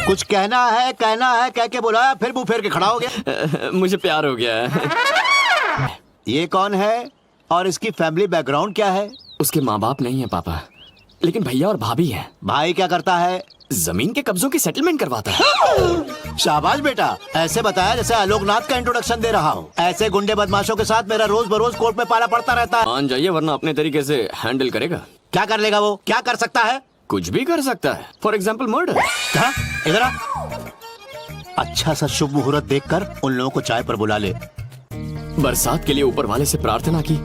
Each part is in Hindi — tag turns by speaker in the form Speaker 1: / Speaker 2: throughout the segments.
Speaker 1: कुछ कहना है कह के बुलाया, फिर मुंह फेर के खड़ा हो गया।
Speaker 2: मुझे प्यार हो गया है।
Speaker 1: ये कौन है और इसकी फैमिली बैकग्राउंड क्या है?
Speaker 2: उसके माँ बाप नहीं है पापा, लेकिन भैया और भाभी हैं।
Speaker 1: भाई क्या करता है?
Speaker 2: जमीन के कब्जों की सेटलमेंट करवाता है।
Speaker 1: शाबाश बेटा, ऐसे बताया जैसे आलोकनाथ का इंट्रोडक्शन दे रहा हूँ। ऐसे गुंडे बदमाशों के साथ मेरा रोज बरोज कोर्ट में पाला पड़ता रहता है।
Speaker 2: मान जाइए, वरना अपने तरीके से हैंडल करेगा।
Speaker 1: क्या कर लेगा वो? क्या कर सकता है?
Speaker 2: कुछ भी कर सकता है। For example murder.
Speaker 1: इधर आ। अच्छा सा शुभ मुहूर्त देखकर उन लोगों को चाय पर बुला ले।
Speaker 2: बरसात के लिए ऊपर वाले से प्रार्थना की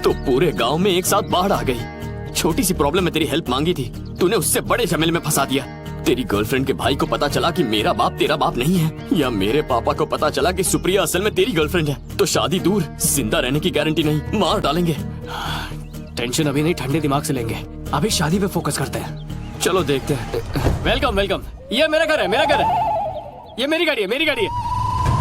Speaker 2: तो पूरे गांव में एक साथ बाढ़ आ गई। छोटी सी प्रॉब्लम में तेरी हेल्प मांगी थी, तूने उससे बड़े झमेले में फंसा दिया। तेरी गर्लफ्रेंड के भाई को पता चला कि मेरा बाप तेरा बाप नहीं है, या मेरे पापा को पता चला कि सुप्रिया असल में तेरी गर्लफ्रेंड है, तो शादी दूर, जिंदा रहने की गारंटी नहीं, मार डालेंगे।
Speaker 3: टेंशन अभी नहीं, ठंडे दिमाग से लेंगे। अभी शादी पे फोकस करते हैं।
Speaker 2: चलो देखते हैं।
Speaker 3: Welcome welcome. ये मेरा घर है, मेरा घर है। ये मेरी गाड़ी है, मेरी गाड़ी है।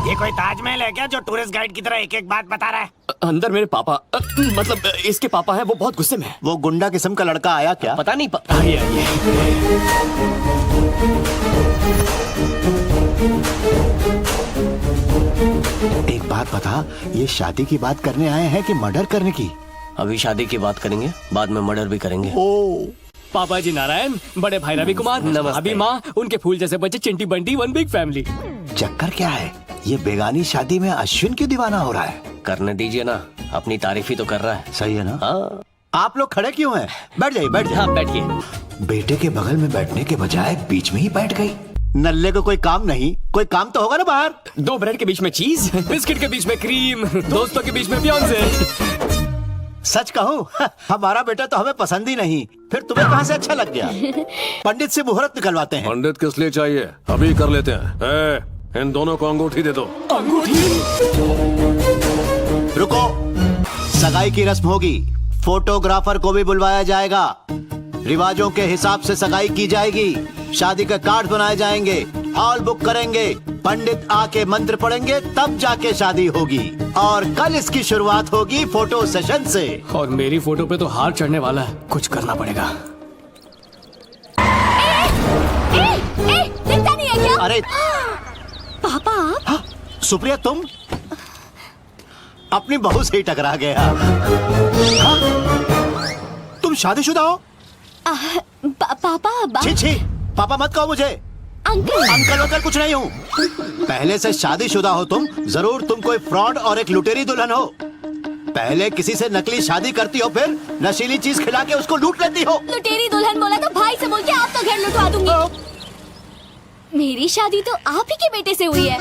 Speaker 4: ये कोई ताजमहल है क्या जो टूरिस्ट गाइड की तरह एक एक बात बता रहा है?
Speaker 2: अंदर मेरे पापा, मतलब इसके पापा हैं, वो बहुत गुस्से में है।
Speaker 1: वो गुंडा किस्म का लड़का आया क्या?
Speaker 3: पता नहीं। आइए आइए।
Speaker 1: एक बात बता, ये शादी की बात करने आए हैं कि मर्डर करने की?
Speaker 5: अभी शादी की बात करेंगे, बाद में मर्डर भी करेंगे।
Speaker 1: ओ,
Speaker 3: पापा जी नारायण, बड़े भाई रवि कुमार, अभी माँ, उनके फूल जैसे बच्चे चिंटी बंटी, वन बिग फैमिली।
Speaker 1: चक्कर क्या है? ये बेगानी शादी में अश्विन क्यों दीवाना हो रहा है?
Speaker 5: करने दीजिए ना, अपनी तारीफ ही तो कर रहा है।
Speaker 1: सही है ना?
Speaker 5: हाँ।
Speaker 1: आप लोग खड़े क्यों हैं? बैठ जाइए, बैठ जाइए।
Speaker 5: हाँ बैठिए।
Speaker 1: बेटे के बगल में बैठने के बजाय बीच में ही बैठ गई। नल्ले को कोई काम नहीं, कोई काम तो होगा ना बाहर।
Speaker 2: 2 ब्रेड के बीच में चीज,
Speaker 3: बिस्किट के बीच में क्रीम, दोस्तों के बीच में फियांसे।
Speaker 1: सच कहूँ, हमारा बेटा तो हमें पसंद ही नहीं, फिर तुम्हें कहाँ से अच्छा लग गया? पंडित से मुहूर्त निकलवाते हैं।
Speaker 6: पंडित किस लिए चाहिए? अभी कर लेते हैं। इन दोनों को अंगूठी दे दो।
Speaker 3: अंगूठी?
Speaker 1: रुको, सगाई की रस्म होगी, फोटोग्राफर को भी बुलवाया जाएगा, रिवाजों के हिसाब से सगाई की जाएगी, शादी के कार्ड बनाए जाएंगे, हॉल बुक करेंगे, पंडित आके मंत्र पढ़ेंगे, तब जाके शादी होगी। और कल इसकी शुरुआत होगी फोटो सेशन से।
Speaker 3: और मेरी फोटो पे तो हार चढ़ने वाला है, कुछ करना पड़ेगा।
Speaker 7: दिखता नहीं है क्या?
Speaker 1: अरे
Speaker 7: पापा आप?
Speaker 1: हाँ, सुप्रिया तुम? अपनी बहू से ही टकरा गया। हाँ? तुम शादीशुदा हो?
Speaker 7: पापा
Speaker 1: छी छी, पापा मत कहो मुझे।
Speaker 7: अंकल
Speaker 1: अंकल कुछ नहीं हूँ। पहले से शादीशुदा हो तुम, जरूर तुम कोई फ्रॉड और एक लुटेरी दुल्हन हो। पहले किसी से नकली शादी करती हो, फिर नशीली चीज खिला के उसको लूट लेती हो।
Speaker 7: लुटेरी दुल्हन बोला तो भाई से बोल के आप तो घर लुटवा दूंगी। मेरी शादी तो आप ही के बेटे से हुई है।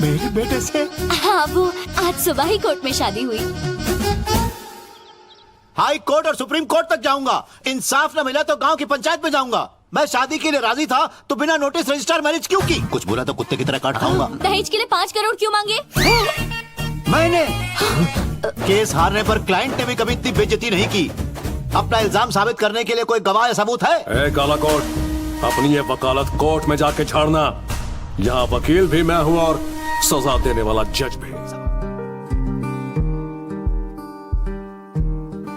Speaker 1: मेरे बेटे से?
Speaker 7: हाँ, वो आज सुबह ही कोर्ट में शादी हुई।
Speaker 1: हाई कोर्ट और सुप्रीम कोर्ट तक जाऊंगा, इंसाफ न मिला तो गांव की पंचायत में जाऊंगा। मैं शादी के लिए राजी था तो बिना नोटिस रजिस्टर मैरिज क्यों की? कुछ बोला तो कुत्ते की तरह काट खाऊंगा।
Speaker 7: दहेज के लिए 5 करोड़ क्यों मांगे?
Speaker 1: मैंने केस हारने पर क्लाइंट ने भी कभी इतनी बेइज्जती नहीं की। अपना इल्जाम साबित करने के लिए कोई गवाह या सबूत है?
Speaker 6: काला कोट, अपनी ये वकालत कोर्ट में जाके छाड़ना। यहाँ वकील भी मैं हूँ और सजा देने वाला जज भी।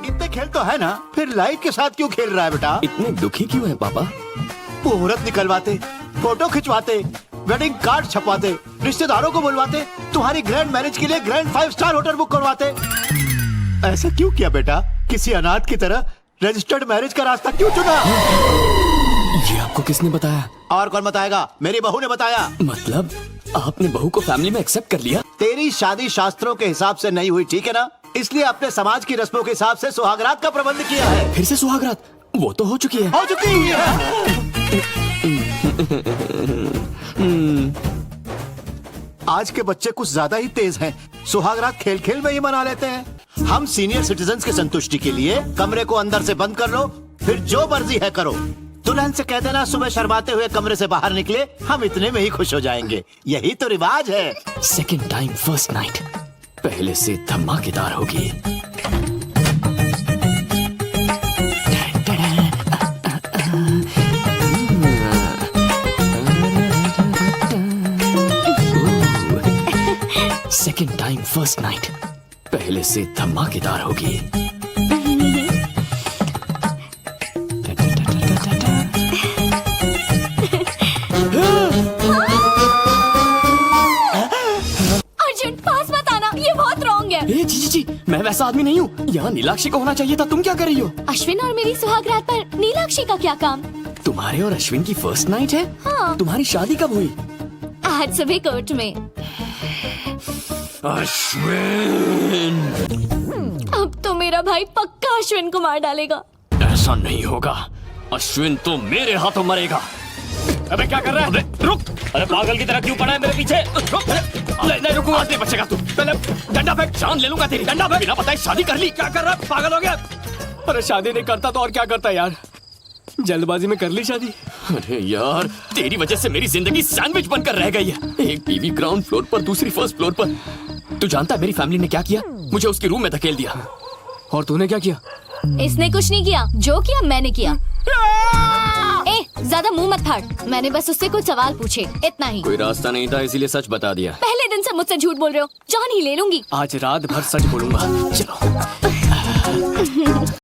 Speaker 1: इतने खेल तो है ना, फिर लाइफ के साथ क्यों खेल रहा है बेटा?
Speaker 2: इतने दुखी क्यों है पापा?
Speaker 1: मुहूर्त निकलवाते, फोटो खिंचवाते, वेडिंग कार्ड छपवाते, रिश्तेदारों को बुलवाते, तुम्हारी ग्रैंड मैरिज के लिए ग्रैंड 5 स्टार होटल बुक करवाते। ऐसा क्यों किया बेटा? किसी अनाथ की तरह रजिस्टर्ड मैरिज का रास्ता क्यों चुना?
Speaker 2: ये आपको किसने बताया?
Speaker 1: और कौन बताएगा? मेरी बहू ने बताया।
Speaker 2: मतलब आपने बहू को फैमिली में एक्सेप्ट कर लिया?
Speaker 1: तेरी शादी शास्त्रों के हिसाब से नहीं हुई, ठीक है ना? इसलिए अपने समाज की रस्मों के हिसाब से सुहागरात का प्रबंध किया है।
Speaker 2: फिर से सुहागरात? वो तो हो चुकी है।
Speaker 1: हो चुकी हुई है। आज के बच्चे कुछ ज्यादा ही तेज हैं। सुहागरात खेल खेल में ही मना लेते हैं। हम सीनियर सिटीजन्स की संतुष्टि के लिए कमरे को अंदर से बंद कर लो, फिर जो मर्जी है करो। दुल्हन से कह देना सुबह शर्माते हुए कमरे से बाहर निकले, हम इतने में ही खुश हो जाएंगे। यही तो रिवाज है।
Speaker 2: सेकंड टाइम फर्स्ट नाइट पहले से धमाकेदार होगी। सेकंड टाइम फर्स्ट नाइट पहले से धमाकेदार होगी। वैसा आदमी नहीं हूँ। यहाँ नीलाक्षी को होना चाहिए था, तुम क्या कर रही हो?
Speaker 7: अश्विन और मेरी सुहाग रात पर नीलाक्षी का क्या काम?
Speaker 2: तुम्हारे और अश्विन की फर्स्ट नाइट है?
Speaker 7: हाँ।
Speaker 2: तुम्हारी शादी कब हुई?
Speaker 7: आज सुबह कोर्ट में।
Speaker 2: अश्विन,
Speaker 7: अब तो मेरा भाई पक्का अश्विन को मार डालेगा।
Speaker 2: ऐसा नहीं होगा। अश्विन तो मेरे हाथों मरेगा।
Speaker 3: अबे क्या कर रहा है?
Speaker 2: रुक,
Speaker 3: अरे पागल की तरह क्यों पड़ा है मेरे पीछे?
Speaker 2: रुक, नहीं रुकूंगा, नहीं बचेगा तू। पहले डंडा फेंक, जान ले लूंगा तेरी। डंडा फेंक, बिना बताए शादी कर ली। क्या कर रहा है? पागल हो गया?
Speaker 3: अरे शादी नहीं करता तो और क्या करता यार? जल्दबाजी में कर ली शादी।
Speaker 2: अरे यार, तेरी वजह से मेरी जिंदगी सैंडविच बनकर रह गई है। एक बीवी ग्राउंड फ्लोर पर, दूसरी फर्स्ट फ्लोर पर। तू जानता है मेरी फैमिली ने क्या किया? मुझे उसके रूम में धकेल दिया।
Speaker 3: और तूने क्या किया?
Speaker 7: इसने कुछ नहीं किया, जो किया मैंने किया। ए, ज्यादा मुंह मत फाड़। मैंने बस उससे कुछ सवाल पूछे, इतना ही।
Speaker 2: कोई रास्ता नहीं था, इसीलिए सच बता दिया।
Speaker 7: पहले दिन से मुझसे झूठ बोल रहे हो, जान ही ले लूंगी।
Speaker 3: आज रात भर सच बोलूंगा। चलो।